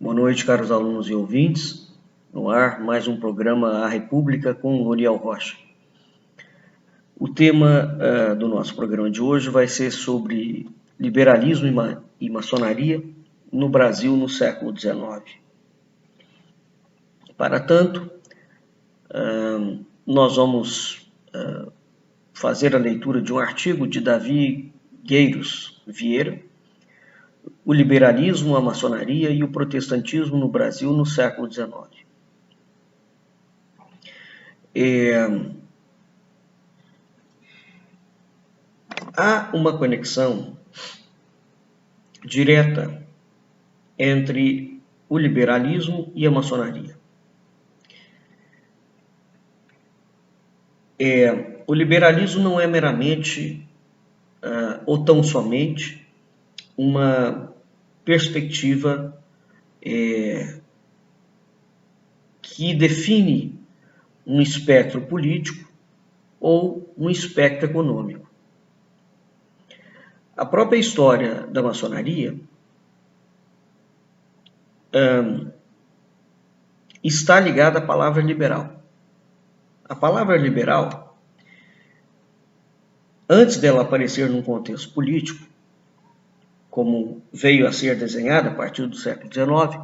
Boa noite, caros alunos e ouvintes. No ar, mais um programa A República com L'Oriel Rocha. O tema do nosso programa de hoje vai ser sobre liberalismo e maçonaria no Brasil no século XIX. Para tanto, nós vamos fazer a leitura de um artigo de Davi Gueiros Vieira, O Liberalismo, a Maçonaria e o Protestantismo no Brasil no século XIX. Há uma conexão direta entre o liberalismo e a maçonaria. O liberalismo não é meramente ou tão somente uma perspectiva que define um espectro político ou um espectro econômico. A própria história da maçonaria está ligada à palavra liberal. A palavra liberal, antes dela aparecer num contexto político, como veio a ser desenhada a partir do século XIX,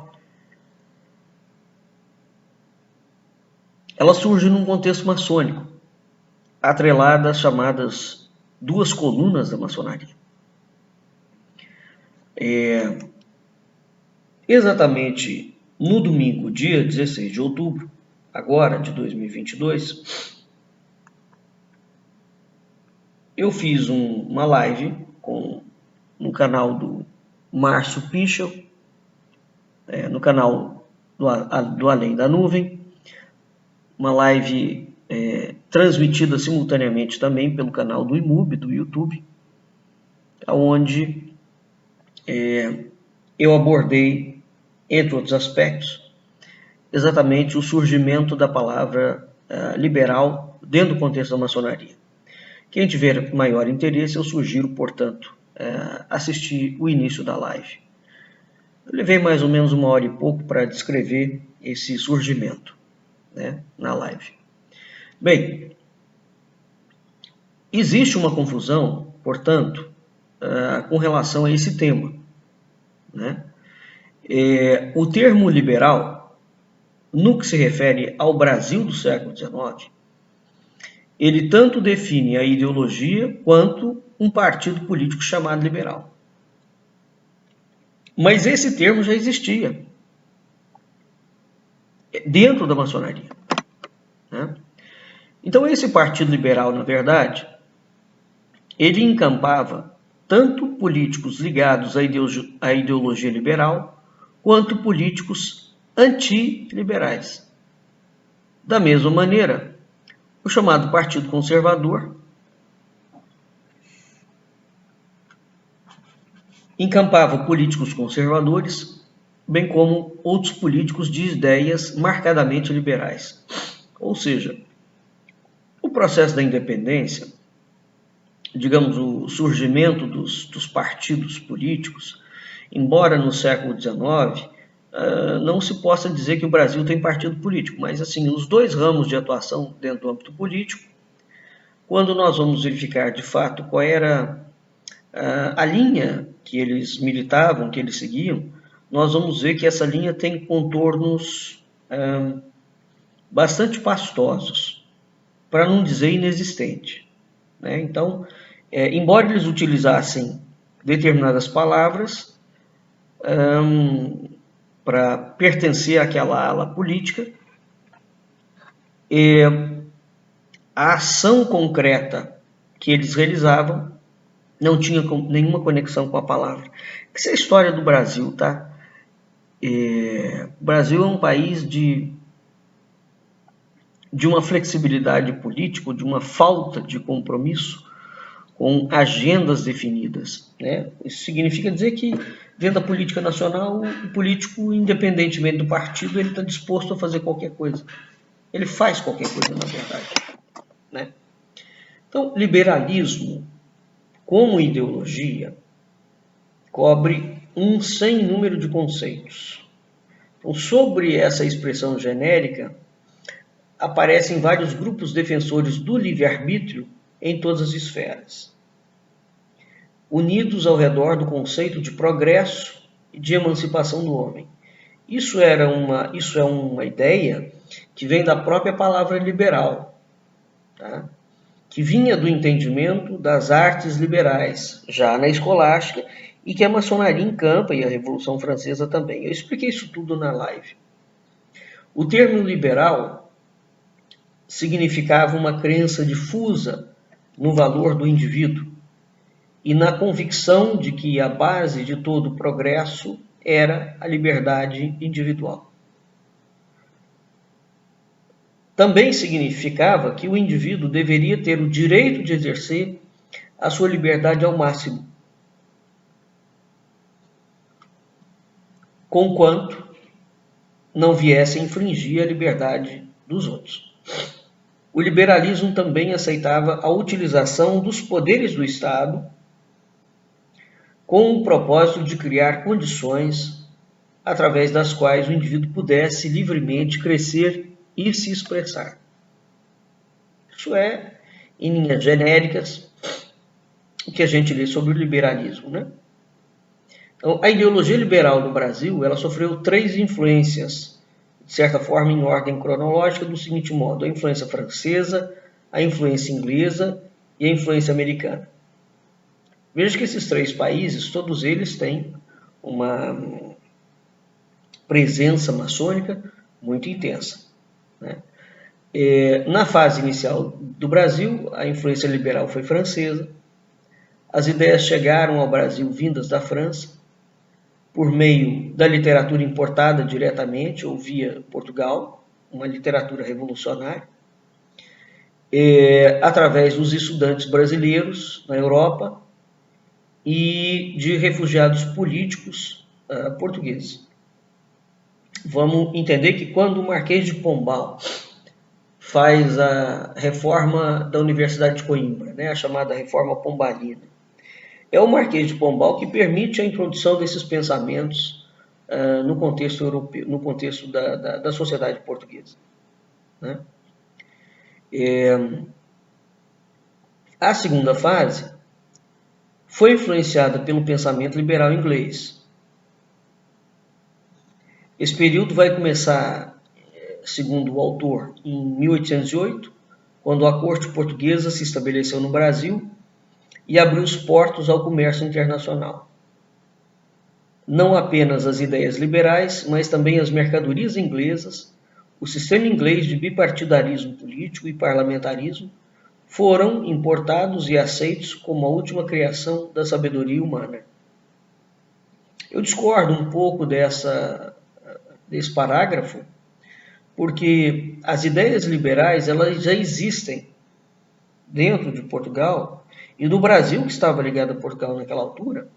ela surge num contexto maçônico, atrelada às chamadas duas colunas da maçonaria. Exatamente no domingo, dia 16 de outubro, agora de 2022, eu fiz uma live no canal do Márcio Pichel, no canal do Além da Nuvem, uma live transmitida simultaneamente também pelo canal do IMUB, do YouTube, onde eu abordei, entre outros aspectos, exatamente o surgimento da palavra liberal dentro do contexto da maçonaria. Quem tiver maior interesse, eu sugiro, portanto, assistir o início da live. Eu levei mais ou menos 1 hora e pouco para descrever esse surgimento, na live. Bem, existe uma confusão, portanto, com relação a esse tema. O termo liberal, no que se refere ao Brasil do século XIX, ele tanto define a ideologia quanto um partido político chamado liberal. Mas esse termo já existia dentro da maçonaria. Então esse partido liberal, na verdade, ele encampava tanto políticos ligados à ideologia liberal, quanto políticos antiliberais. Da mesma maneira, o chamado Partido Conservador encampava políticos conservadores, bem como outros políticos de ideias marcadamente liberais. Ou seja, o processo da independência, digamos, o surgimento dos partidos políticos, embora no século XIX não se possa dizer que o Brasil tem partido político, mas assim, os dois ramos de atuação dentro do âmbito político, quando nós vamos verificar de fato qual era a linha que eles militavam, que eles seguiam, nós vamos ver que essa linha tem contornos bastante pastosos, para não dizer inexistente. Então, embora eles utilizassem determinadas palavras para pertencer àquela ala política, a ação concreta que eles realizavam não tinha nenhuma conexão com a palavra. Essa é a história do Brasil, tá? O Brasil é um país de uma flexibilidade política, de uma falta de compromisso com agendas definidas. Isso significa dizer que, dentro da política nacional, o político, independentemente do partido, ele está disposto a fazer qualquer coisa. Ele faz qualquer coisa, na verdade. Então, liberalismo, como ideologia, cobre um sem número de conceitos. Então, sobre essa expressão genérica, aparecem vários grupos defensores do livre-arbítrio em todas as esferas, unidos ao redor do conceito de progresso e de emancipação do homem. Isso é uma ideia que vem da própria palavra liberal, tá? Que vinha do entendimento das artes liberais, já na escolástica, e que a maçonaria encampa, e a Revolução Francesa também. Eu expliquei isso tudo na live. O termo liberal significava uma crença difusa no valor do indivíduo e na convicção de que a base de todo o progresso era a liberdade individual. Também significava que o indivíduo deveria ter o direito de exercer a sua liberdade ao máximo, conquanto não viesse a infringir a liberdade dos outros. O liberalismo também aceitava a utilização dos poderes do Estado com o propósito de criar condições através das quais o indivíduo pudesse livremente crescer e se expressar. Isso é, em linhas genéricas, o que a gente lê sobre o liberalismo, né? Então, a ideologia liberal no Brasil, ela sofreu 3 influências, de certa forma em ordem cronológica, do seguinte modo: a influência francesa, a influência inglesa e a influência americana. Veja que esses 3 países, todos eles têm uma presença maçônica muito intensa, né? Na fase inicial do Brasil, a influência liberal foi francesa. As ideias chegaram ao Brasil vindas da França, por meio da literatura importada diretamente ou via Portugal, uma literatura revolucionária, através dos estudantes brasileiros na Europa e de refugiados políticos portugueses. Vamos entender que quando o Marquês de Pombal faz a reforma da Universidade de Coimbra, né, a chamada Reforma Pombalina, é o Marquês de Pombal que permite a introdução desses pensamentos no contexto europeu, no contexto da sociedade portuguesa, né? A segunda fase foi influenciada pelo pensamento liberal inglês. Esse período vai começar, segundo o autor, em 1808, quando a corte portuguesa se estabeleceu no Brasil e abriu os portos ao comércio internacional. Não apenas as ideias liberais, mas também as mercadorias inglesas, o sistema inglês de bipartidarismo político e parlamentarismo foram importados e aceitos como a última criação da sabedoria humana. Eu discordo um pouco desse parágrafo, porque as ideias liberais elas já existem dentro de Portugal. E no Brasil, que estava ligado a Portugal naquela altura,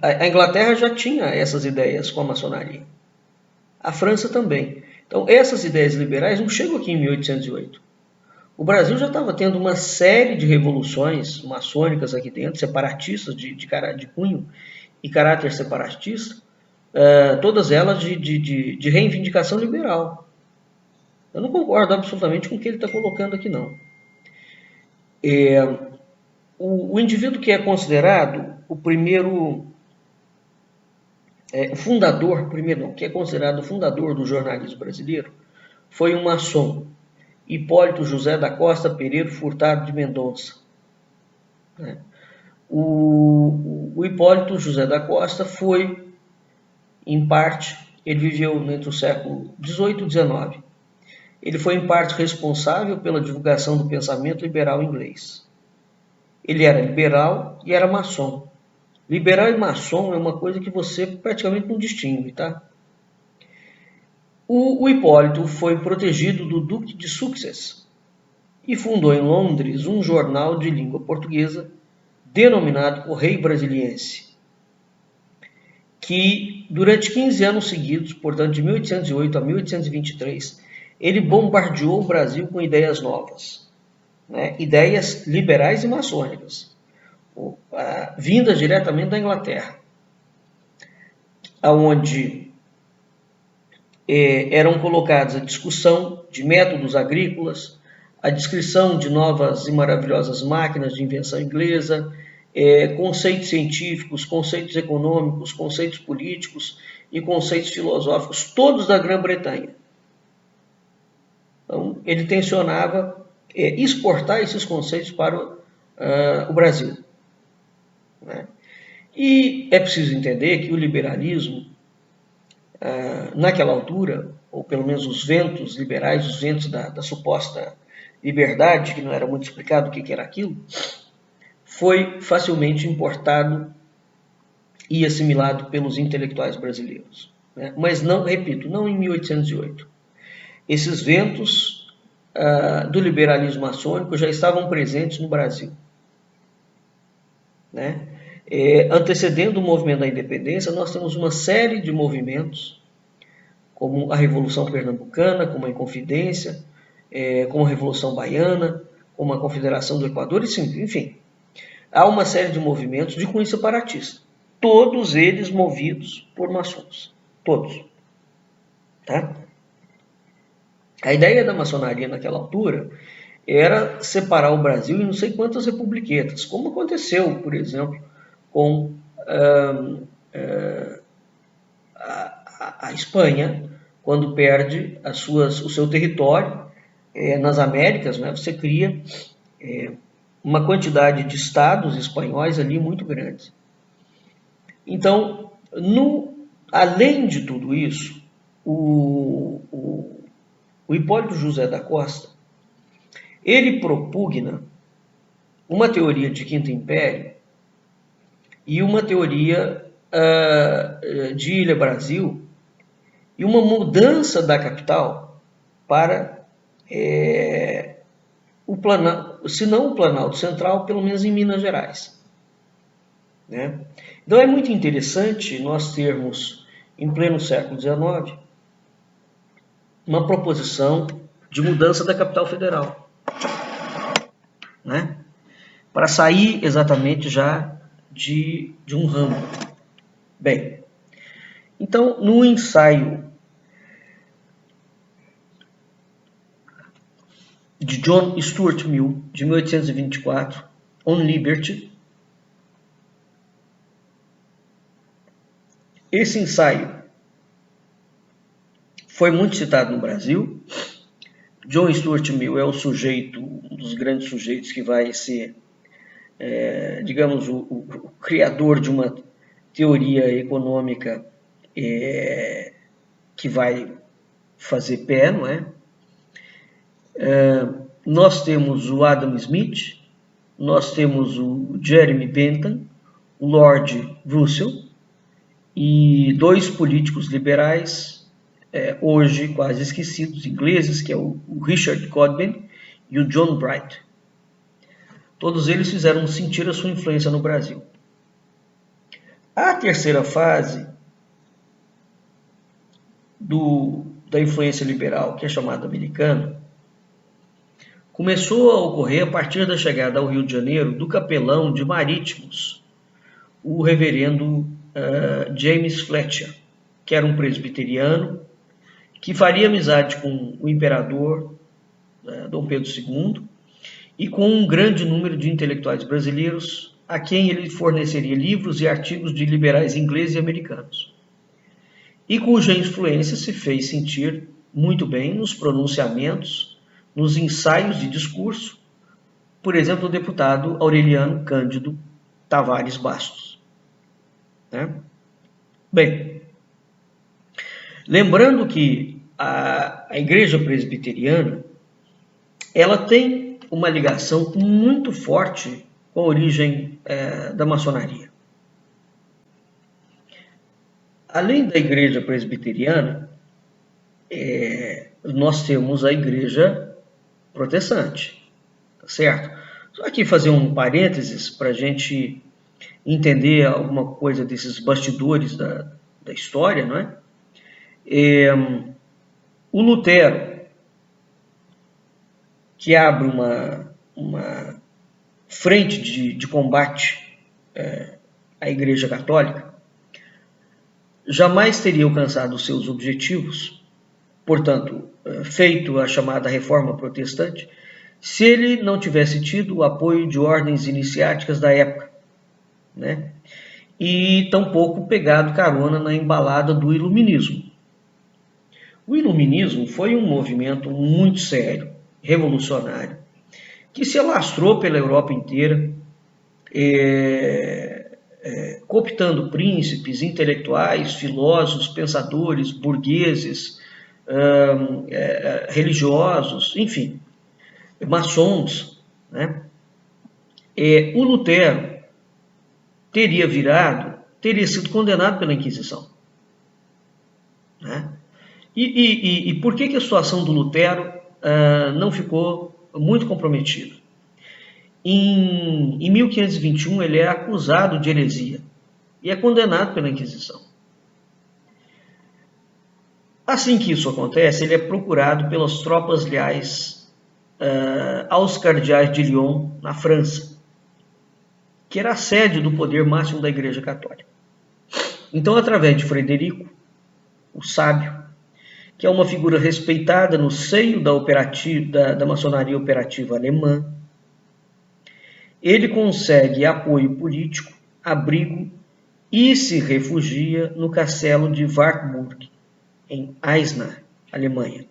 a Inglaterra já tinha essas ideias com a maçonaria. A França também. Então, essas ideias liberais não chegam aqui em 1808. O Brasil já estava tendo uma série de revoluções maçônicas aqui dentro, separatistas, de cunho e caráter separatista, todas elas de reivindicação liberal. Eu não concordo absolutamente com o que ele está colocando aqui, não. O indivíduo que é considerado o primeiro que é considerado o fundador do jornalismo brasileiro, foi um maçom, Hipólito José da Costa Pereiro Furtado de Mendonça. O Hipólito José da Costa foi, em parte, ele viveu entre o século XVIII e XIX. Ele foi, em parte, responsável pela divulgação do pensamento liberal inglês. Ele era liberal e era maçom. Liberal e maçom é uma coisa que você praticamente não distingue, tá? O Hipólito foi protegido do Duque de Sussex e fundou em Londres um jornal de língua portuguesa denominado Correio Brasiliense, que durante 15 anos seguidos, portanto de 1808 a 1823, ele bombardeou o Brasil com ideias novas, né? Ideias liberais e maçônicas, vindas diretamente da Inglaterra. onde eram colocados a discussão de métodos agrícolas, a descrição de novas e maravilhosas máquinas de invenção inglesa, conceitos científicos, conceitos econômicos, conceitos políticos e conceitos filosóficos, todos da Grã-Bretanha. Então, ele tensionava exportar esses conceitos para o Brasil, né? E é preciso entender que o liberalismo, naquela altura, ou pelo menos os ventos liberais, os ventos da suposta liberdade, que não era muito explicado o que era aquilo, foi facilmente importado e assimilado pelos intelectuais brasileiros, né? Mas não, repito, não em 1808. Esses ventos do liberalismo maçônico já estavam presentes no Brasil, né? Antecedendo o movimento da independência, nós temos uma série de movimentos, como a Revolução Pernambucana, como a Inconfidência, como a Revolução Baiana, como a Confederação do Equador, enfim. Há uma série de movimentos de cunho separatista, todos eles movidos por maçons, todos. Tá? A ideia da maçonaria naquela altura era separar o Brasil em não sei quantas republiquetas, como aconteceu, por exemplo, com a Espanha, quando perde o seu território nas Américas, né? Você cria uma quantidade de estados espanhóis ali muito grande. Então, além de tudo isso, o Hipólito José da Costa, ele propugna uma teoria de Quinto Império e uma teoria de Ilha Brasil e uma mudança da capital para se não o Planalto Central, pelo menos em Minas Gerais, né? Então é muito interessante nós termos, em pleno século XIX, uma proposição de mudança da capital federal, né? Para sair exatamente já de um ramo. Bem, então no ensaio de John Stuart Mill, de 1824, On Liberty, esse ensaio foi muito citado no Brasil. John Stuart Mill é um dos grandes sujeitos que vai ser, digamos, o criador de uma teoria econômica que vai fazer pé, não é? Nós temos o Adam Smith, nós temos o Jeremy Bentham, o Lord Russell e dois políticos liberais, hoje quase esquecidos, ingleses, que é o Richard Godwin e o John Bright. Todos eles fizeram sentir a sua influência no Brasil. A terceira fase da influência liberal, que é chamada americana, começou a ocorrer a partir da chegada ao Rio de Janeiro do capelão de marítimos, o reverendo James Fletcher, que era um presbiteriano, que faria amizade com o imperador Dom Pedro II e com um grande número de intelectuais brasileiros, a quem ele forneceria livros e artigos de liberais ingleses e americanos, e cuja influência se fez sentir muito bem nos pronunciamentos, nos ensaios de discurso, por exemplo, o deputado Aureliano Cândido Tavares Bastos, né? Bem, lembrando que a Igreja Presbiteriana, ela tem uma ligação muito forte com a origem da maçonaria. Além da Igreja Presbiteriana, nós temos a Igreja Protestante, tá certo? Só aqui fazer um parênteses para a gente entender alguma coisa desses bastidores da história, não é? O Lutero, que abre uma frente de combate à Igreja Católica, jamais teria alcançado os seus objetivos, portanto, feito a chamada Reforma Protestante, se ele não tivesse tido o apoio de ordens iniciáticas da época, né? E tampouco pegado carona na embalada do Iluminismo. O Iluminismo foi um movimento muito sério, revolucionário, que se alastrou pela Europa inteira, cooptando príncipes, intelectuais, filósofos, pensadores, burgueses, religiosos, enfim, maçons, né? O Lutero teria sido condenado pela Inquisição, né? E por que a situação do Lutero não ficou muito comprometida? Em 1521 ele é acusado de heresia e é condenado pela Inquisição. Assim que isso acontece, ele é procurado pelas tropas leais aos cardeais de Lyon, na França, que era a sede do poder máximo da Igreja Católica. Então, através de Frederico, o sábio, que é uma figura respeitada no seio da maçonaria operativa alemã, ele consegue apoio político, abrigo e se refugia no castelo de Wartburg, em Eisenach, Alemanha.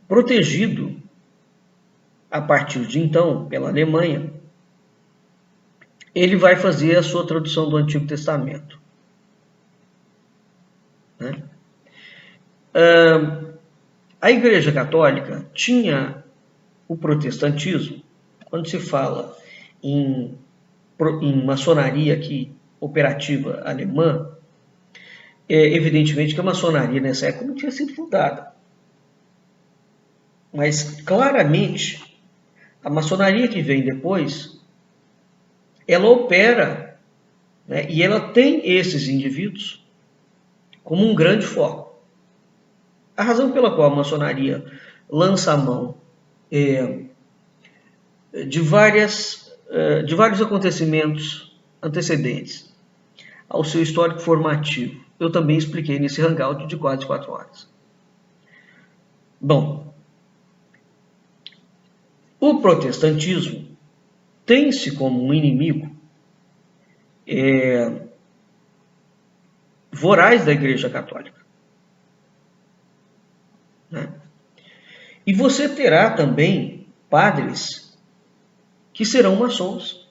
Protegido, a partir de então, pela Alemanha, ele vai fazer a sua tradução do Antigo Testamento, né? A Igreja Católica tinha o protestantismo. Quando se fala em maçonaria aqui, operativa alemã, evidentemente que a maçonaria nessa época não tinha sido fundada. Mas claramente, a maçonaria que vem depois, ela opera, né, e ela tem esses indivíduos como um grande foco. A razão pela qual a maçonaria lança a mão de vários acontecimentos antecedentes ao seu histórico formativo, eu também expliquei nesse hangout de quase 4 horas. Bom, o protestantismo tem-se como um inimigo voraz da Igreja Católica, né? E você terá também padres que serão maçons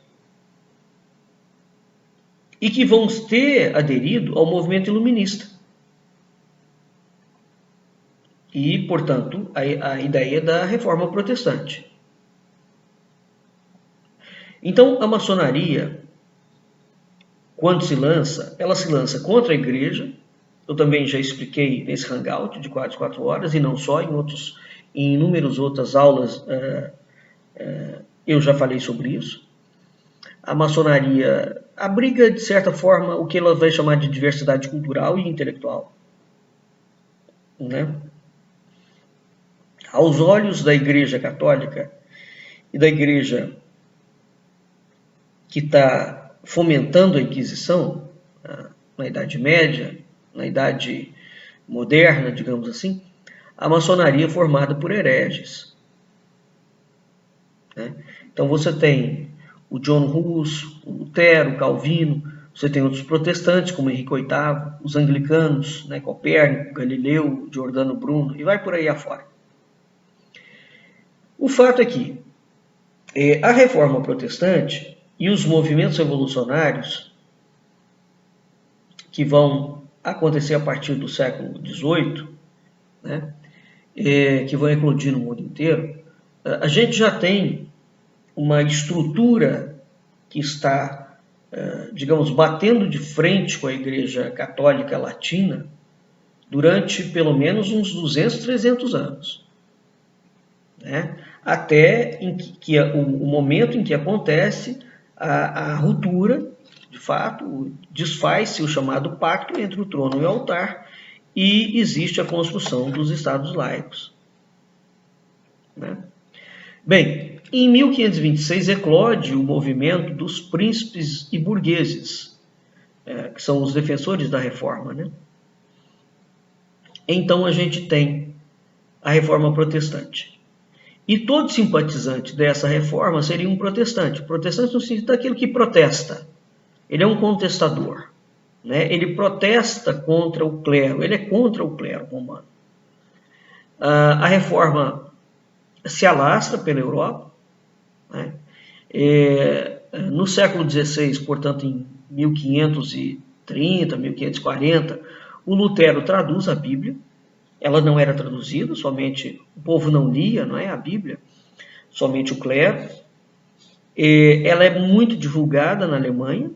e que vão ter aderido ao movimento iluminista. E, portanto, a ideia da reforma protestante. Então, a maçonaria, quando se lança, ela se lança contra a igreja. Eu também já expliquei nesse hangout de quase 4 horas, e não só, em inúmeras outras aulas eu já falei sobre isso. A maçonaria abriga, de certa forma, o que ela vai chamar de diversidade cultural e intelectual, né? Aos olhos da Igreja Católica e da Igreja que está fomentando a Inquisição, na Idade Média, na Idade Moderna, digamos assim, a maçonaria é formada por hereges, né? Então você tem o John Hus, o Lutero, o Calvino, você tem outros protestantes como Henrique VIII, os anglicanos, né, Copérnico, Galileu, Giordano Bruno, e vai por aí afora. O fato é que a reforma protestante e os movimentos revolucionários que vão acontecer a partir do século XVIII, né, que vão eclodir no mundo inteiro, a gente já tem uma estrutura que está, digamos, batendo de frente com a Igreja Católica Latina durante pelo menos uns 200, 300 anos, né? Até o momento em que acontece a ruptura, de fato, desfaz-se o chamado pacto entre o trono e o altar e existe a construção dos estados laicos, né? Bem, em 1526 eclode o movimento dos príncipes e burgueses, que são os defensores da reforma, né? Então a gente tem a reforma protestante. E todo simpatizante dessa reforma seria um protestante. Protestante no sentido daquilo que protesta. Ele é um contestador, né? Ele protesta contra o clero, ele é contra o clero romano. A reforma se alastra pela Europa, né? No século XVI, portanto em 1530, 1540, o Lutero traduz a Bíblia. Ela não era traduzida, somente o povo não lia, não é, a Bíblia, somente o clero. Ela é muito divulgada na Alemanha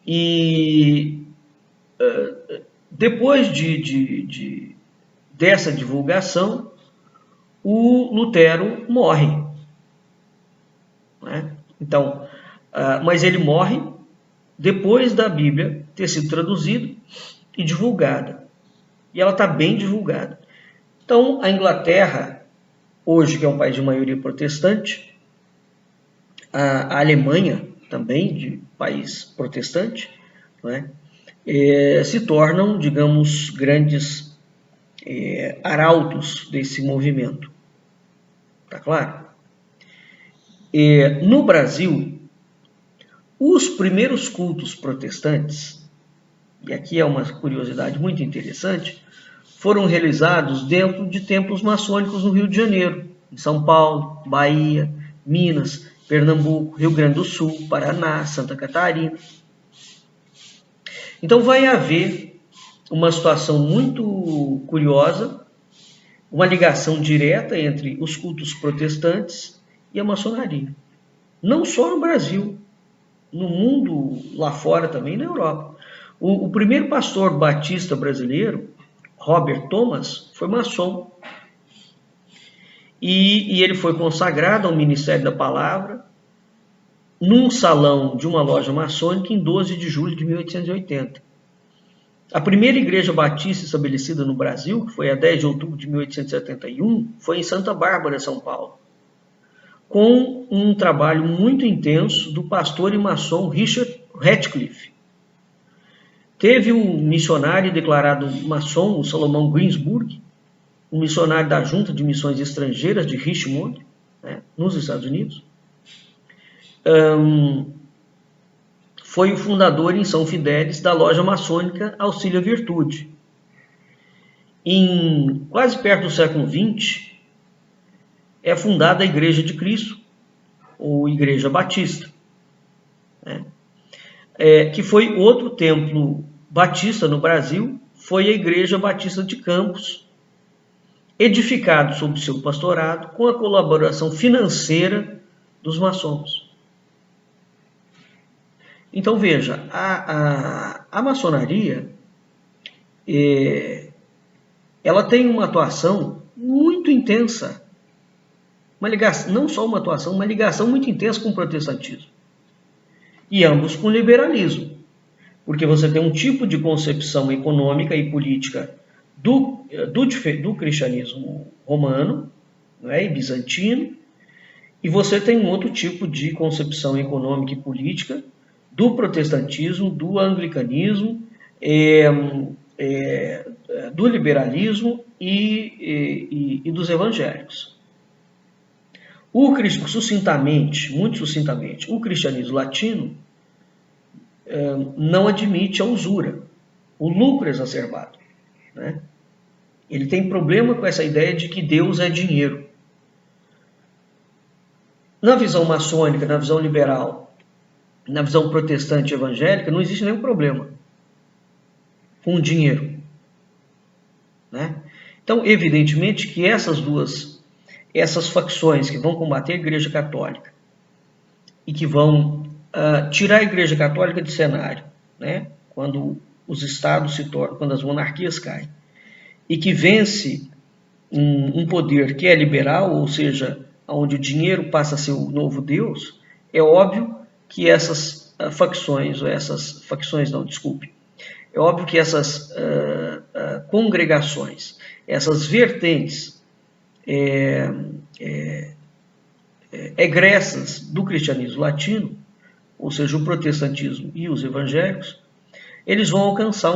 e depois dessa divulgação, o Lutero morre, né? Então, mas ele morre depois da Bíblia ter sido traduzida e divulgada. E ela está bem divulgada. Então, a Inglaterra, hoje, que é um país de maioria protestante, a Alemanha, também de país protestante, né, se tornam, digamos, grandes arautos desse movimento. Tá claro? No Brasil, os primeiros cultos protestantes, e aqui é uma curiosidade muito interessante, foram realizados dentro de templos maçônicos no Rio de Janeiro, em São Paulo, Bahia, Minas, Pernambuco, Rio Grande do Sul, Paraná, Santa Catarina. Então vai haver uma situação muito curiosa, uma ligação direta entre os cultos protestantes e a maçonaria. Não só no Brasil, no mundo lá fora também, na Europa. O primeiro pastor batista brasileiro, Robert Thomas, foi maçom. E ele foi consagrado ao ministério da palavra num salão de uma loja maçônica em 12 de julho de 1880. A primeira igreja batista estabelecida no Brasil, que foi a 10 de outubro de 1871, foi em Santa Bárbara, São Paulo, com um trabalho muito intenso do pastor e maçom Richard Ratcliffe. Teve um missionário declarado maçom, o Salomão Greensburg, um missionário da Junta de Missões Estrangeiras de Richmond, né, nos Estados Unidos. Foi o fundador em São Fidélis da loja maçônica Auxílio à Virtude. Quase perto do século XX, é fundada a Igreja de Cristo, ou Igreja Batista, né? Que foi outro templo batista no Brasil, foi a Igreja Batista de Campos, edificado sob seu pastorado, com a colaboração financeira dos maçons. Então veja, a maçonaria, ela tem uma atuação muito intensa, uma ligação, não só uma atuação, uma ligação muito intensa com o protestantismo, e ambos com o liberalismo, porque você tem um tipo de concepção econômica e política do cristianismo romano, né, e bizantino, e você tem um outro tipo de concepção econômica e política do protestantismo, do anglicanismo, do liberalismo e dos evangélicos. Muito sucintamente, o cristianismo latino não admite a usura, o lucro exacerbado, né? Ele tem problema com essa ideia de que Deus é dinheiro. Na visão maçônica, na visão liberal, na visão protestante evangélica, não existe nenhum problema com o dinheiro, né? Então, evidentemente que essas facções que vão combater a Igreja Católica e que vão tirar a Igreja Católica de cenário, né, quando os estados se tornam, quando as monarquias caem, e que vence um poder que é liberal, ou seja, onde o dinheiro passa a ser o novo Deus, é óbvio que essas é óbvio que essas congregações, essas vertentes egressas do cristianismo latino, ou seja, o protestantismo e os evangélicos, eles vão alcançar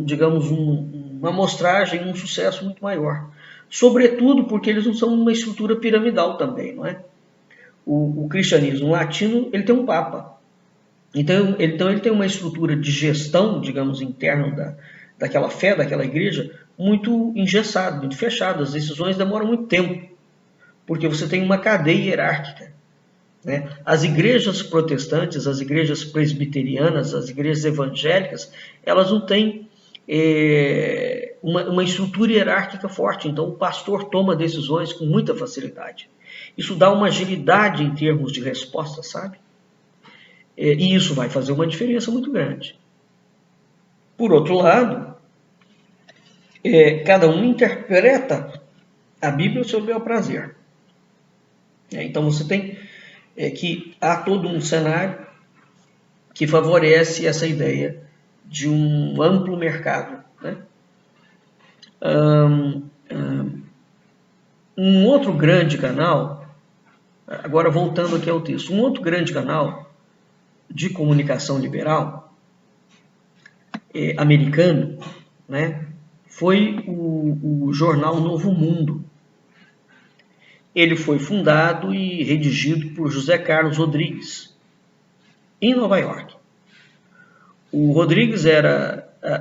digamos, uma amostragem, um sucesso muito maior. Sobretudo porque eles não são uma estrutura piramidal também, não é? O cristianismo latino, ele tem um papa. Então ele tem uma estrutura de gestão, digamos, interna daquela fé, daquela igreja, muito engessada, muito fechada. As decisões demoram muito tempo, porque você tem uma cadeia hierárquica, né? As igrejas protestantes, as igrejas presbiterianas, as igrejas evangélicas, elas não têm uma estrutura hierárquica forte. Então o pastor toma decisões com muita facilidade. Isso dá uma agilidade em termos de resposta, sabe? E isso vai fazer uma diferença muito grande. Por outro lado, cada um interpreta a Bíblia ao seu bel prazer. Então você tem que há todo um cenário que favorece essa ideia de um amplo mercado, né? Um outro grande canal, agora voltando aqui ao texto, um outro grande canal de comunicação liberal americano, né, foi o jornal Novo Mundo. Ele foi fundado e redigido por José Carlos Rodrigues, em Nova York. O Rodrigues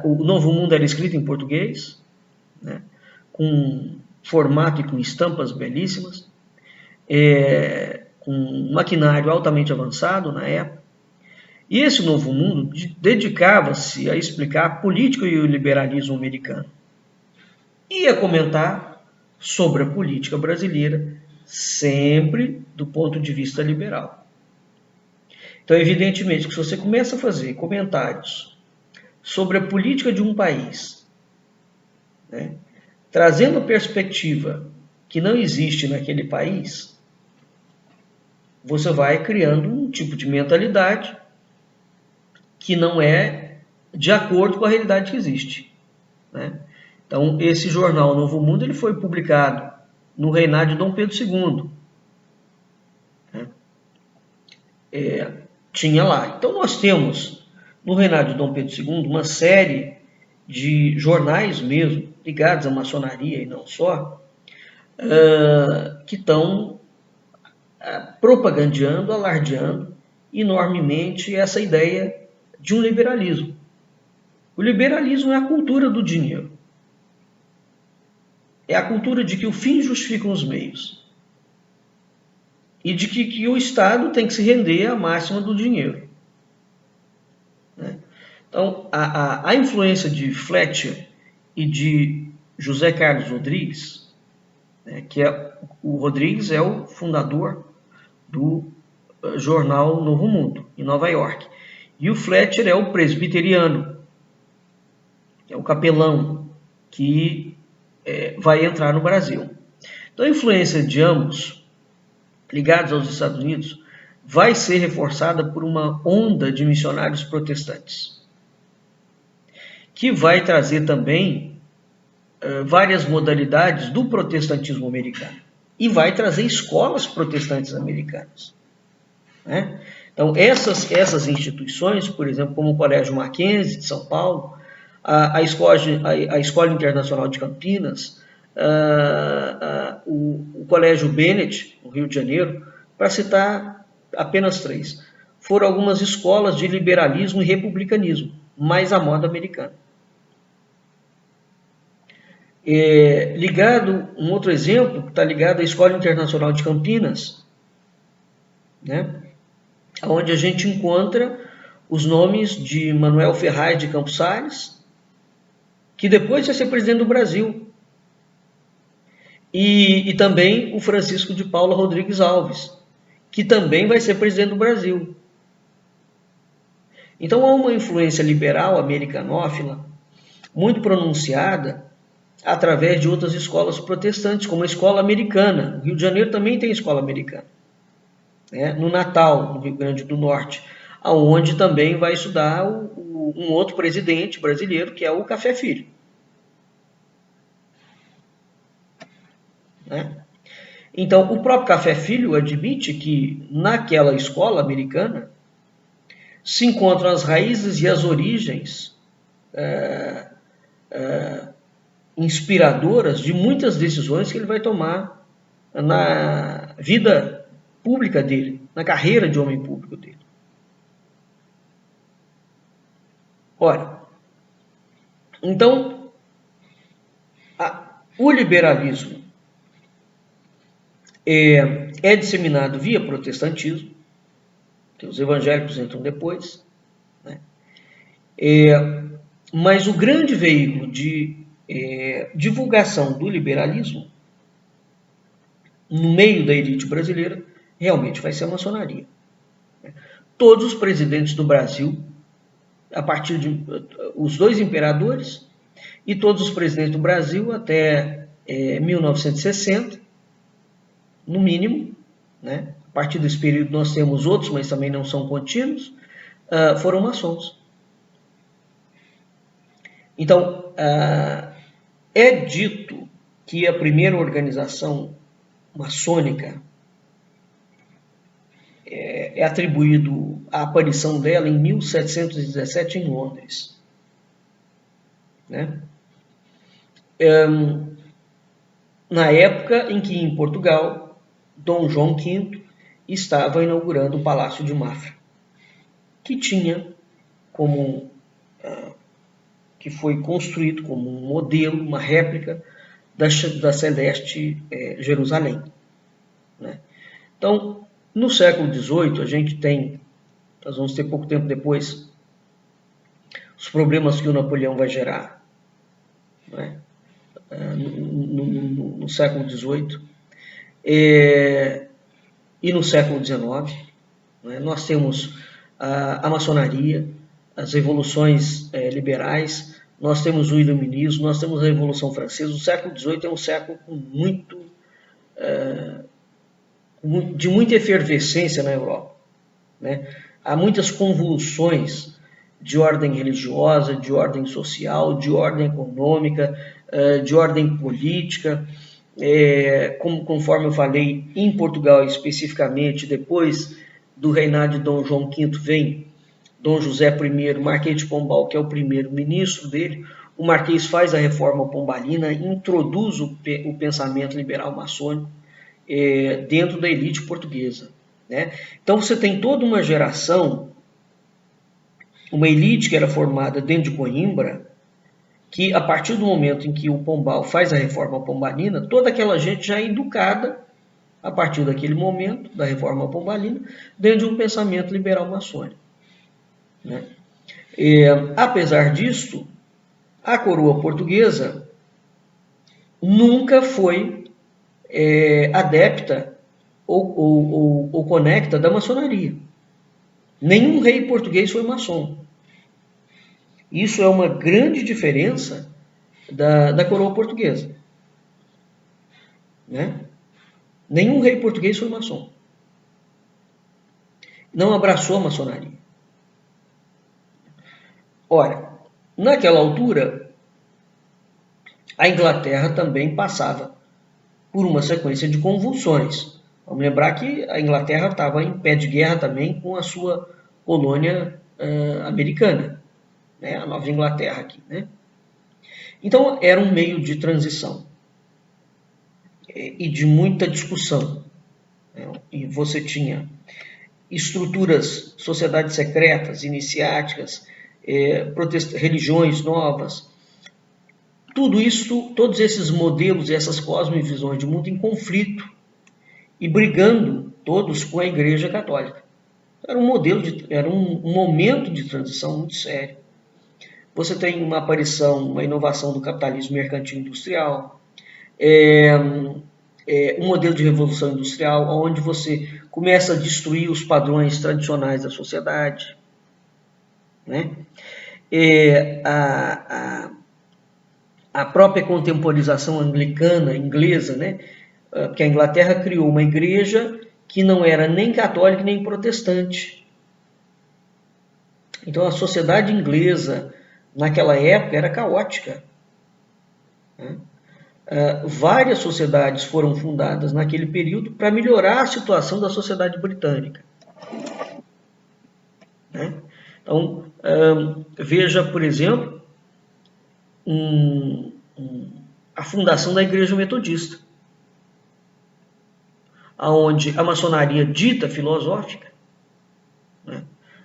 o Novo Mundo era escrito em português, né, com formato e com estampas belíssimas, com um maquinário altamente avançado na época. E esse Novo Mundo dedicava-se a explicar a política e o liberalismo americano. E a comentar sobre a política brasileira, sempre do ponto de vista liberal. Então, evidentemente, que se você começa a fazer comentários sobre a política de um país, né, trazendo a perspectiva que não existe naquele país, você vai criando um tipo de mentalidade que não é de acordo com a realidade que existe, né? Então, esse jornal Novo Mundo ele foi publicado no reinado de Dom Pedro II. Né? Tinha lá. Então, nós temos no reinado de Dom Pedro II uma série de jornais mesmo, ligados à maçonaria e não só, que estão propagandeando, alardeando enormemente essa ideia de um liberalismo. O liberalismo é a cultura do dinheiro. É a cultura de que o fim justifica os meios. E de que o Estado tem que se render à máxima do dinheiro. Né? Então, a influência de Fletcher e de José Carlos Rodrigues, né, o Rodrigues é o fundador do jornal Novo Mundo, em Nova York. E o Fletcher é o presbiteriano, é o capelão que vai entrar no Brasil. Então a influência de ambos, ligados aos Estados Unidos, vai ser reforçada por uma onda de missionários protestantes, que vai trazer também várias modalidades do protestantismo americano, e vai trazer escolas protestantes americanas. Né? Então, essas instituições, por exemplo, como o Colégio Mackenzie de São Paulo, a Escola Internacional de Campinas, o Colégio Bennett, no Rio de Janeiro, para citar apenas 3, foram algumas escolas de liberalismo e republicanismo, mais à moda americana. Um outro exemplo, que está ligado à Escola Internacional de Campinas, né? Onde a gente encontra os nomes de Manuel Ferraz de Campos Sales, que depois vai ser presidente do Brasil, e também o Francisco de Paula Rodrigues Alves, que também vai ser presidente do Brasil. Então há uma influência liberal americanófila muito pronunciada através de outras escolas protestantes, como a escola americana. O Rio de Janeiro também tem escola americana. No Natal, no Rio Grande do Norte, onde também vai estudar um outro presidente brasileiro, que é o Café Filho. Então, o próprio Café Filho admite que naquela escola americana se encontram as raízes e as origens inspiradoras de muitas decisões que ele vai tomar na vida pública dele, na carreira de homem público dele. Ora, então, o liberalismo é disseminado via protestantismo, que os evangélicos entram depois, né? Mas o grande veículo de divulgação do liberalismo no meio da elite brasileira realmente vai ser a maçonaria. Todos os presidentes do Brasil, a partir de os 2 imperadores e todos os presidentes do Brasil até 1960, no mínimo, né? A partir desse período nós temos outros, mas também não são contínuos, foram maçons. Então, é dito que a primeira organização maçônica é atribuído a aparição dela em 1717 em Londres, né? Na época em que em Portugal Dom João V estava inaugurando o Palácio de Mafra, que tinha como que foi construído como um modelo, uma réplica da Celeste Jerusalém, né? Então, no século XVIII, a gente tem, nós vamos ter pouco tempo depois, os problemas que o Napoleão vai gerar, né? No século XVIII e no século XIX, né? Nós temos a maçonaria, as revoluções liberais, nós temos o iluminismo, nós temos a Revolução Francesa. O século XVIII é um século de muita efervescência na Europa, né? Há muitas convulsões de ordem religiosa, de ordem social, de ordem econômica, de ordem política. Conforme eu falei, em Portugal especificamente, depois do reinado de Dom João V, vem Dom José I, Marquês de Pombal, que é o primeiro ministro dele. O Marquês faz a reforma pombalina, introduz o pensamento liberal maçônico dentro da elite portuguesa, né? Então você tem toda uma geração, uma elite que era formada dentro de Coimbra, que a partir do momento em que o Pombal faz a reforma pombalina, toda aquela gente já é educada a partir daquele momento da reforma pombalina dentro de um pensamento liberal maçônico, né? Apesar disto, a coroa portuguesa nunca foi adepta ou conecta da maçonaria. Nenhum rei português foi maçom. Isso é uma grande diferença da coroa portuguesa, né? Nenhum rei português foi maçom. Não abraçou a maçonaria. Ora, naquela altura, a Inglaterra também passava por uma sequência de convulsões. Vamos lembrar que a Inglaterra estava em pé de guerra também com a sua colônia americana, né? A Nova Inglaterra aqui, né? Então, era um meio de transição e de muita discussão, né? E você tinha estruturas, sociedades secretas, iniciáticas, religiões novas, tudo isso, todos esses modelos e essas cosmovisões de mundo em conflito e brigando todos com a Igreja Católica. Era um modelo, era um momento de transição muito sério. Você tem uma aparição, uma inovação do capitalismo mercantil industrial, um modelo de revolução industrial, onde você começa a destruir os padrões tradicionais da sociedade, né? A própria contemporização anglicana inglesa, né? Porque a Inglaterra criou uma igreja que não era nem católica nem protestante. Então a sociedade inglesa naquela época era caótica, né? Várias sociedades foram fundadas naquele período para melhorar a situação da sociedade britânica, né? Então, veja, por exemplo, a fundação da Igreja Metodista, onde a maçonaria dita filosófica, né,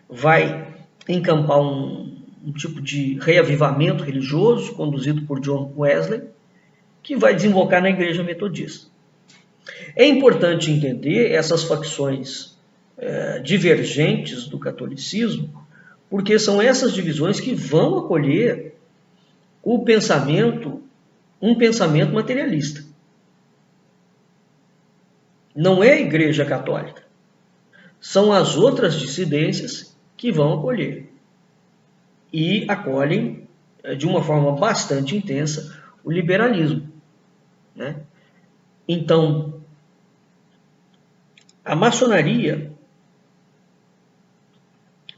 vai encampar um tipo de reavivamento religioso conduzido por John Wesley, que vai desembocar na Igreja Metodista. É importante entender essas facções divergentes do catolicismo, porque são essas divisões que vão acolher um pensamento materialista. Não é a Igreja Católica, são as outras dissidências que vão acolher. E acolhem de uma forma bastante intensa o liberalismo, né? Então, a maçonaria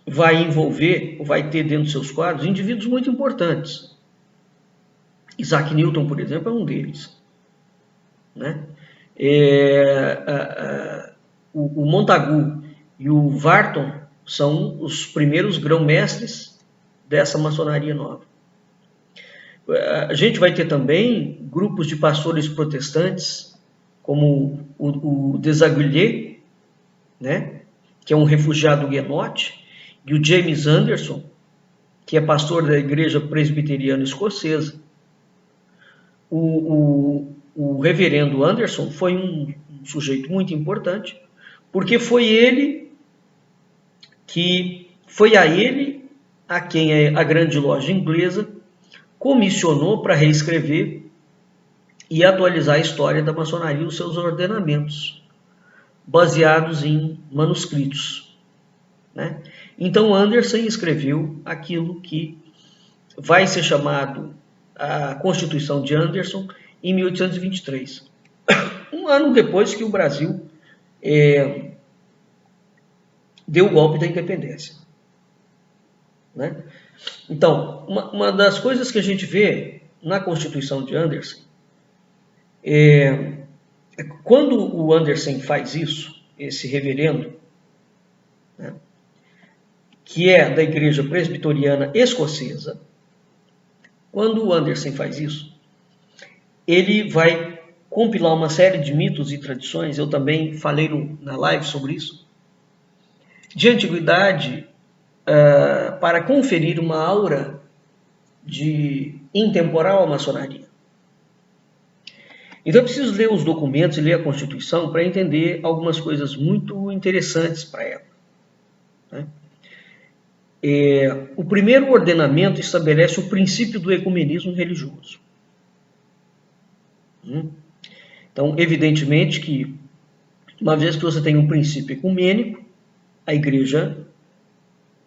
vai envolver, vai ter dentro de seus quadros, indivíduos muito importantes. Isaac Newton, por exemplo, é um deles, né? O Montagu e o Wharton são os primeiros grão-mestres dessa maçonaria nova. A gente vai ter também grupos de pastores protestantes, como o Desaguliers, né, que é um refugiado huguenote, e o James Anderson, que é pastor da Igreja Presbiteriana Escocesa. O reverendo Anderson foi um sujeito muito importante, porque foi a ele a quem a grande loja inglesa comissionou para reescrever e atualizar a história da maçonaria e os seus ordenamentos, baseados em manuscritos, né? Então Anderson escreveu aquilo que vai ser chamado a Constituição de Anderson em 1823, um ano depois que o Brasil deu o golpe da independência, né? Então, uma das coisas que a gente vê na Constituição de Anderson quando o Anderson faz isso, esse reverendo, né, que é da Igreja Presbiteriana Escocesa, quando o Anderson faz isso, ele vai compilar uma série de mitos e tradições, eu também falei na live sobre isso, de antiguidade, para conferir uma aura de intemporal à maçonaria. Então eu preciso ler os documentos e ler a Constituição para entender algumas coisas muito interessantes para ela, né? O primeiro ordenamento estabelece o princípio do ecumenismo religioso. Então, evidentemente que, uma vez que você tem um princípio ecumênico, a igreja,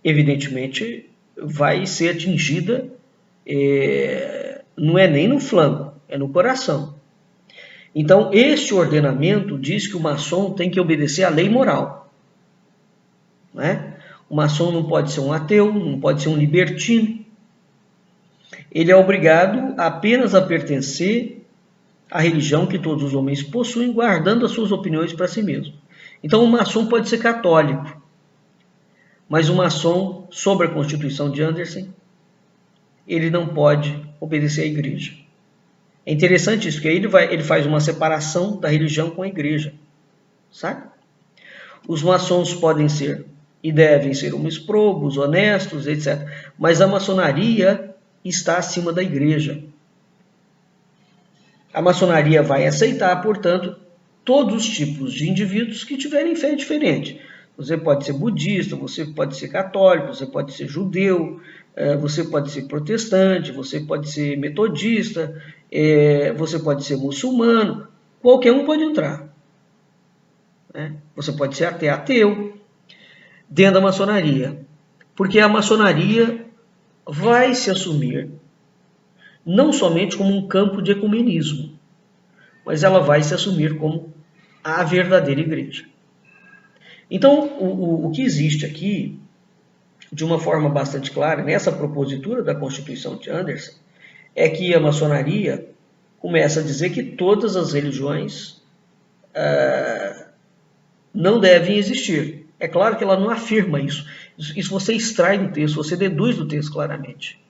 evidentemente, vai ser atingida, não é nem no flanco, é no coração. Então, este ordenamento diz que o maçom tem que obedecer à lei moral, né? O maçom não pode ser um ateu, não pode ser um libertino. Ele é obrigado apenas a pertencer à religião que todos os homens possuem, guardando as suas opiniões para si mesmo. Então, o maçom pode ser católico, mas o maçom, sobre a Constituição de Anderson, ele não pode obedecer à igreja. É interessante isso, que aí ele faz uma separação da religião com a igreja, sabe? Os maçons podem ser e devem ser homens probos, honestos, etc. Mas a maçonaria está acima da igreja. A maçonaria vai aceitar, portanto, todos os tipos de indivíduos que tiverem fé diferente. Você pode ser budista, você pode ser católico, você pode ser judeu, você pode ser protestante, você pode ser metodista, você pode ser muçulmano, qualquer um pode entrar, né? Você pode ser até ateu dentro da maçonaria, porque a maçonaria vai se assumir não somente como um campo de ecumenismo, mas ela vai se assumir como a verdadeira igreja. Então, o que existe aqui, de uma forma bastante clara, nessa propositura da Constituição de Anderson, é que a maçonaria começa a dizer que todas as religiões não devem existir. É claro que ela não afirma isso. Isso você extrai do texto, você deduz do texto claramente,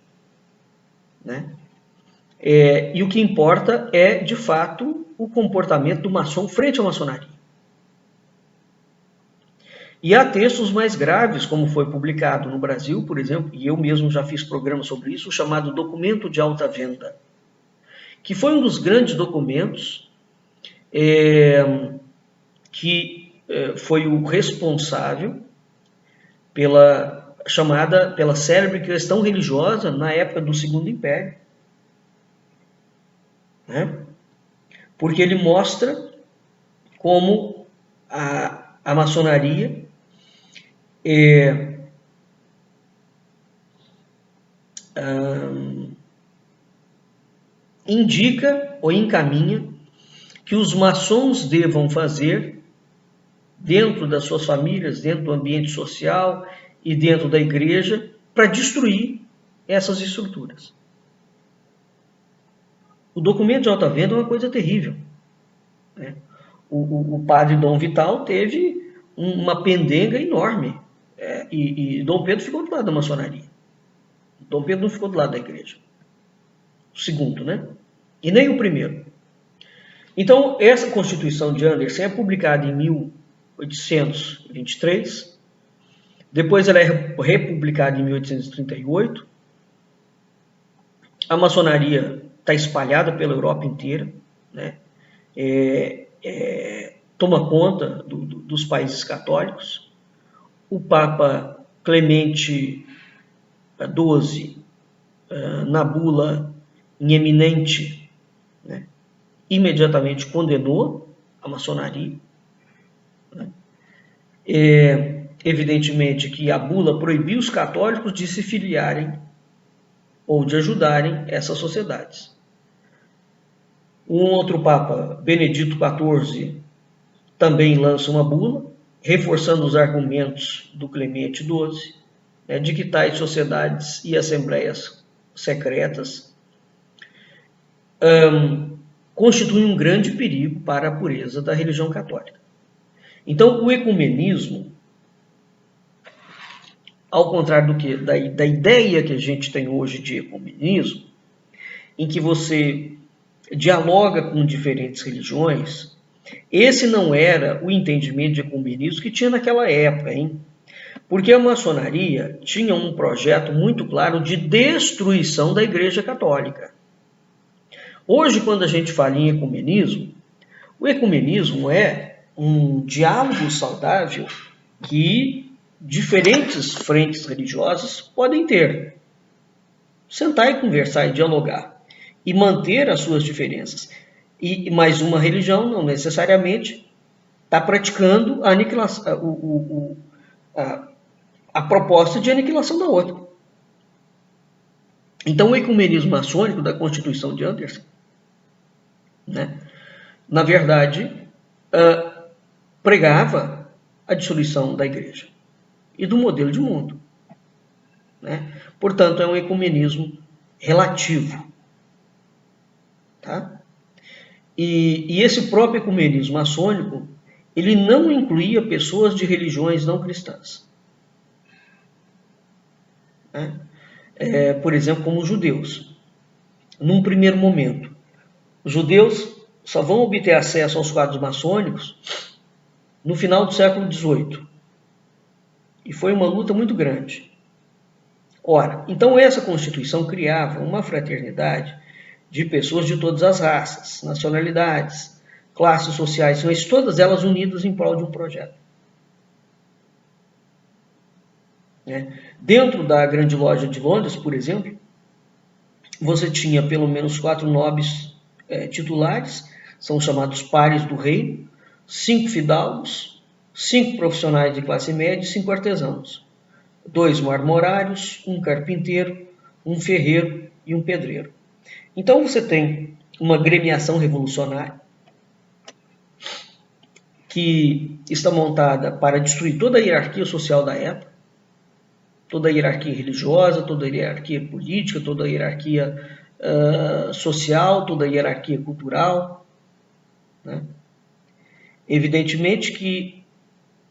né? E o que importa é, de fato, o comportamento do maçom frente à maçonaria. E há textos mais graves, como foi publicado no Brasil, por exemplo, e eu mesmo já fiz programa sobre isso, o chamado Documento de Alta Venda, que foi um dos grandes documentos que foi o responsável pela célebre questão religiosa na época do Segundo Império, né? Porque ele mostra como a maçonaria indica ou encaminha que os maçons devam fazer dentro das suas famílias, dentro do ambiente social e dentro da igreja para destruir essas estruturas. O documento de alta venda é uma coisa terrível, né? O padre Dom Vital teve uma pendenga enorme, e Dom Pedro ficou do lado da maçonaria. Dom Pedro não ficou do lado da igreja. O segundo, né? E nem o primeiro. Então, essa Constituição de Anderson é publicada em 1823, depois ela é republicada em 1838, a maçonaria está espalhada pela Europa inteira, né? Toma conta dos países católicos. O Papa Clemente XII, na bula em eminente, né, imediatamente condenou a maçonaria, né? Evidentemente que a bula proibiu os católicos de se filiarem ou de ajudarem essas sociedades. Um outro Papa, Benedito XIV, também lança uma bula, reforçando os argumentos do Clemente XII, né, de que tais sociedades e assembleias secretas constituem um grande perigo para a pureza da religião católica. Então, o ecumenismo, ao contrário da ideia que a gente tem hoje de ecumenismo, em que você dialoga com diferentes religiões, esse não era o entendimento de ecumenismo que tinha naquela época, hein? Porque a maçonaria tinha um projeto muito claro de destruição da Igreja Católica. Hoje, quando a gente fala em ecumenismo, o ecumenismo é um diálogo saudável que diferentes frentes religiosas podem ter. Sentar e conversar e dialogar e manter as suas diferenças. Mas uma religião não necessariamente está praticando a aniquilação, a proposta de aniquilação da outra. Então, o ecumenismo maçônico da Constituição de Anderson, né, na verdade, pregava a dissolução da igreja e do modelo de mundo, né? Portanto, é um ecumenismo relativo, tá? E esse próprio ecumenismo maçônico, ele não incluía pessoas de religiões não cristãs, né? Por exemplo, como os judeus. Num primeiro momento, os judeus só vão obter acesso aos quadros maçônicos no final do século XVIII. E foi uma luta muito grande. Ora, então essa Constituição criava uma fraternidade de pessoas de todas as raças, nacionalidades, classes sociais, mas todas elas unidas em prol de um projeto. Dentro da Grande Loja de Londres, por exemplo, você tinha pelo menos 4 nobres titulares, são chamados pares do reino, 5 fidalgos, 5 profissionais de classe média e 5 artesãos, 2 marmorários, 1 carpinteiro, 1 ferreiro e 1 pedreiro. Então você tem uma gremiação revolucionária que está montada para destruir toda a hierarquia social da época, toda a hierarquia religiosa, toda a hierarquia política, toda a hierarquia social, toda a hierarquia cultural, né? Evidentemente que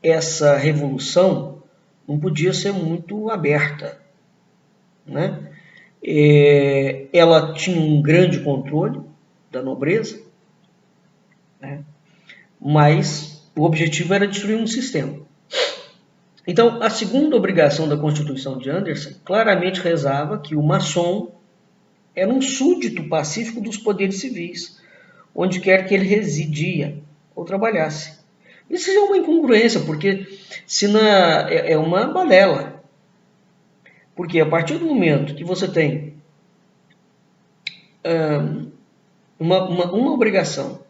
essa revolução não podia ser muito aberta, né? Ela tinha um grande controle da nobreza, né? Mas o objetivo era destruir um sistema. Então, a segunda obrigação da Constituição de Anderson claramente rezava que o maçom era um súdito pacífico dos poderes civis, onde quer que ele residia ou trabalhasse. Isso é uma incongruência, porque é uma balela. Porque a partir do momento que você tem uma obrigação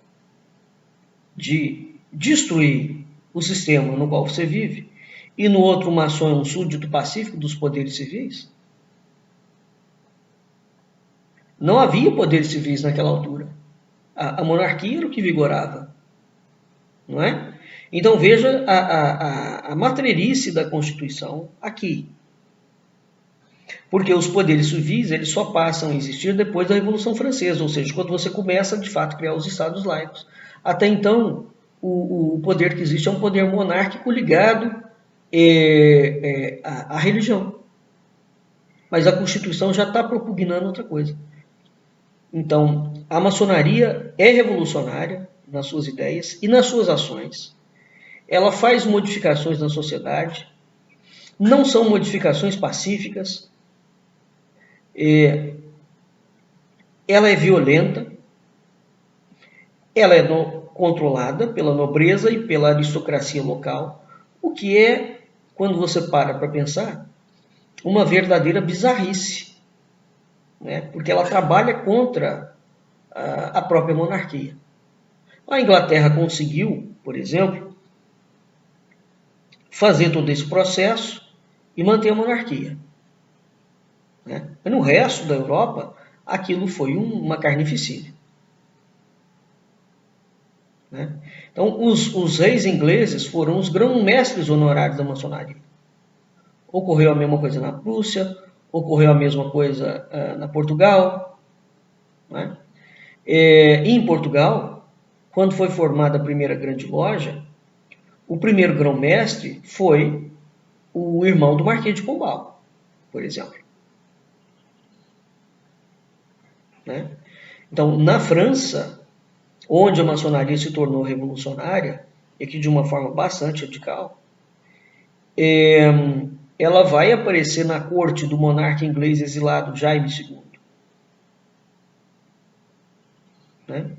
de destruir o sistema no qual você vive, e no outro o maçom é um súdito pacífico dos poderes civis, não havia poderes civis naquela altura. A monarquia era o que vigorava, não é? Então veja a matreirice da Constituição aqui. Porque os poderes civis eles só passam a existir depois da Revolução Francesa, ou seja, quando você começa de fato a criar os estados laicos. Até então, o poder que existe é um poder monárquico ligado à religião. Mas a Constituição já está propugnando outra coisa. Então, a maçonaria é revolucionária nas suas ideias e nas suas ações. Ela faz modificações na sociedade, não são modificações pacíficas, ela é violenta, ela é controlada pela nobreza e pela aristocracia local, o que é, quando você para pensar, uma verdadeira bizarrice, né? Porque ela trabalha contra a própria monarquia. A Inglaterra conseguiu, por exemplo, fazer todo esse processo e manter a monarquia, né? Mas no resto da Europa, aquilo foi uma carnificina, né? Então, os reis ingleses foram os grão-mestres honorários da maçonaria. Ocorreu a mesma coisa na Prússia, ocorreu a mesma coisa na Portugal, né? Em Portugal, quando foi formada a primeira grande loja, o primeiro grão-mestre foi o irmão do Marquês de Pombal, por exemplo, né? Então, na França, onde a maçonaria se tornou revolucionária, e aqui de uma forma bastante radical, ela vai aparecer na corte do monarca inglês exilado Jaime II, né?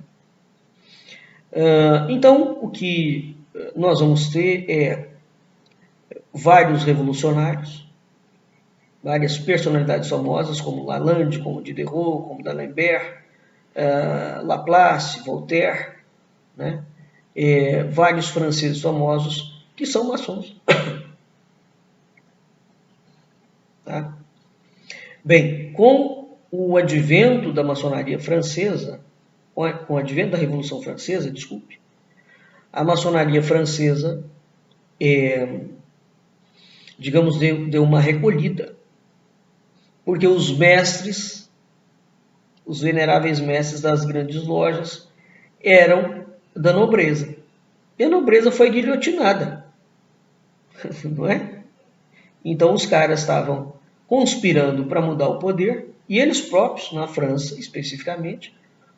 Então, o que nós vamos ter é vários revolucionários, várias personalidades famosas, como Lalande, como Diderot, como D'Alembert, Laplace, Voltaire, né? Vários franceses famosos que são maçons. Tá? Bem, com o advento da maçonaria francesa, com o advento da Revolução Francesa, desculpe, a maçonaria francesa, digamos, deu uma recolhida, porque os mestres, os veneráveis mestres das grandes lojas, eram da nobreza. E a nobreza foi guilhotinada, não é? Então os caras estavam conspirando para mudar o poder, e eles próprios, na França especificamente,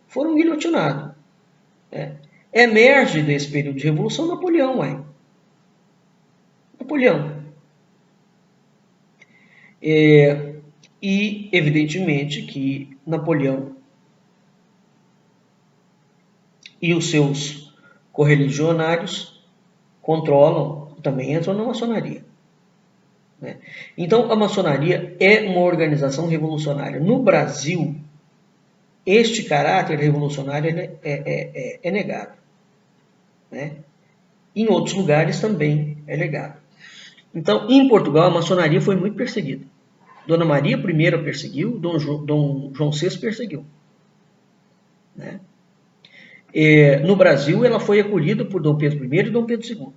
foram guilhotinados. Emerge desse período de revolução Napoleão. Napoleão. E, evidentemente, que Napoleão e os seus correligionários controlam, também entram na maçonaria, né? Então, a maçonaria é uma organização revolucionária. No Brasil, este caráter revolucionário é negado, né? Em outros lugares também é negado. Então, em Portugal, a maçonaria foi muito perseguida. Dona Maria I perseguiu, Dom João VI perseguiu, né? No Brasil, ela foi acolhida por Dom Pedro I e Dom Pedro II.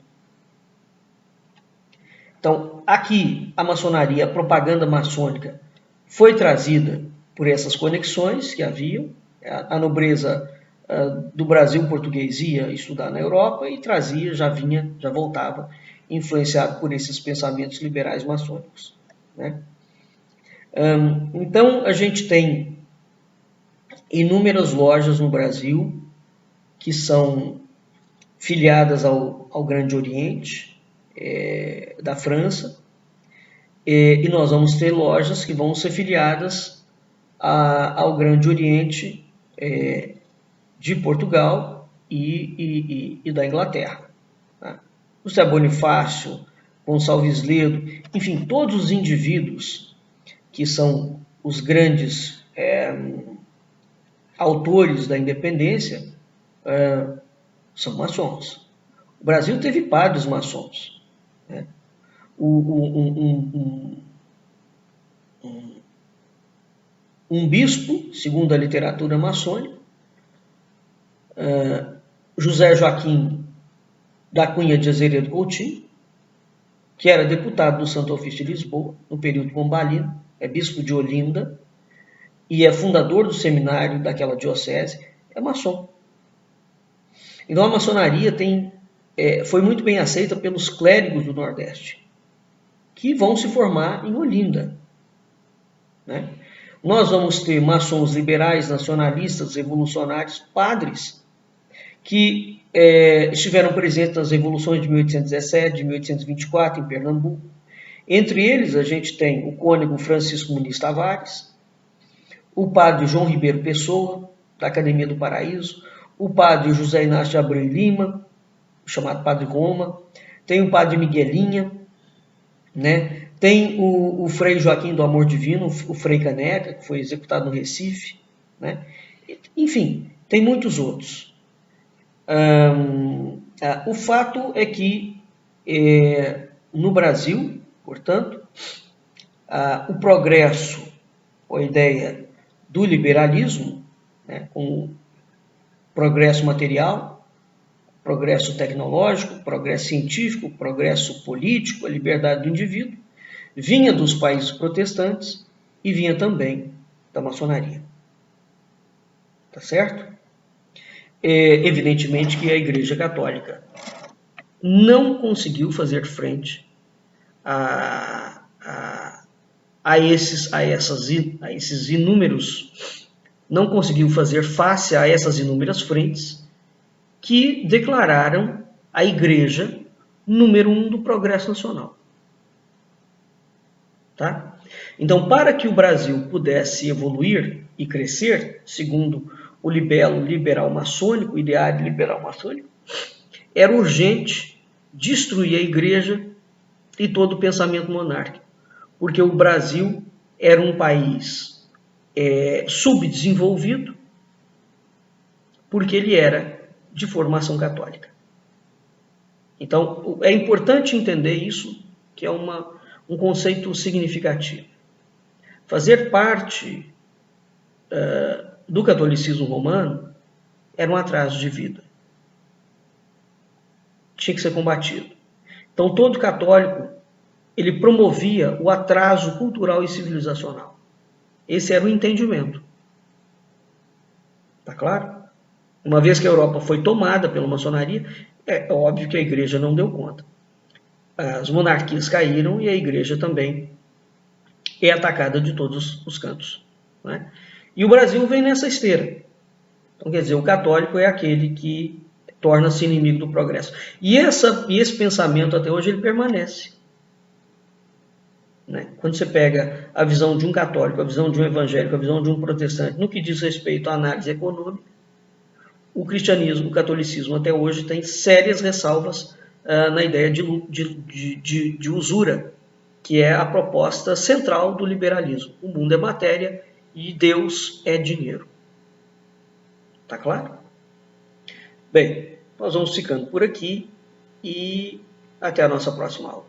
Então, aqui, a maçonaria, a propaganda maçônica, foi trazida por essas conexões que haviam. A nobreza do Brasil português ia estudar na Europa e trazia, já voltava influenciado por esses pensamentos liberais maçônicos, né? Então, a gente tem inúmeras lojas no Brasil que são filiadas ao Grande Oriente, da França, e nós vamos ter lojas que vão ser filiadas ao Grande Oriente de Portugal e da Inglaterra. Tá? José Bonifácio, Gonçalves Ledo, enfim, todos os indivíduos que são os grandes autores da independência são maçons. O Brasil teve padres maçons, né? Um bispo, segundo a literatura maçônica, José Joaquim da Cunha de Azeredo Coutinho, que era deputado do Santo Ofício de Lisboa, no período pombalino, é bispo de Olinda, e é fundador do seminário daquela diocese, é maçom. Então a maçonaria foi muito bem aceita pelos clérigos do Nordeste, que vão se formar em Olinda, né? Nós vamos ter maçons liberais, nacionalistas, revolucionários, padres, que estiveram presentes nas revoluções de 1817, de 1824, em Pernambuco. Entre eles, a gente tem o cônego Francisco Muniz Tavares, o padre João Ribeiro Pessoa, da Academia do Paraíso, o padre José Inácio de Abreu e Lima, chamado Padre Roma, tem o padre Miguelinha, né? Tem o Frei Joaquim do Amor Divino, o Frei Caneca, que foi executado no Recife, né? Enfim, tem muitos outros. O fato é que no Brasil, portanto, o progresso, a ideia do liberalismo, né, com o progresso material, progresso tecnológico, progresso científico, progresso político, a liberdade do indivíduo, vinha dos países protestantes e vinha também da maçonaria. Tá certo? Evidentemente que a Igreja Católica não conseguiu fazer frente a esses inúmeros, não conseguiu fazer face a essas inúmeras frentes que declararam a Igreja número 1 do progresso nacional. Tá? Então, para que o Brasil pudesse evoluir e crescer, segundo o libelo liberal maçônico, o ideário liberal maçônico, era urgente destruir a Igreja e todo o pensamento monárquico, porque o Brasil era um país subdesenvolvido, porque ele era de formação católica. Então, é importante entender isso, que é um conceito significativo. Fazer parte do catolicismo romano era um atraso de vida. Tinha que ser combatido. Então, todo católico, ele promovia o atraso cultural e civilizacional. Esse era o entendimento. Tá claro? Uma vez que a Europa foi tomada pela maçonaria, é óbvio que a Igreja não deu conta. As monarquias caíram e a Igreja também é atacada de todos os cantos, né? E o Brasil vem nessa esteira. Então, quer dizer, o católico é aquele que torna-se inimigo do progresso. E esse pensamento até hoje ele permanece, né? Quando você pega a visão de um católico, a visão de um evangélico, a visão de um protestante, no que diz respeito à análise econômica, o cristianismo, o catolicismo até hoje tem sérias ressalvas na ideia de usura, que é a proposta central do liberalismo. O mundo é matéria e Deus é dinheiro. Tá claro? Bem, nós vamos ficando por aqui e até a nossa próxima aula.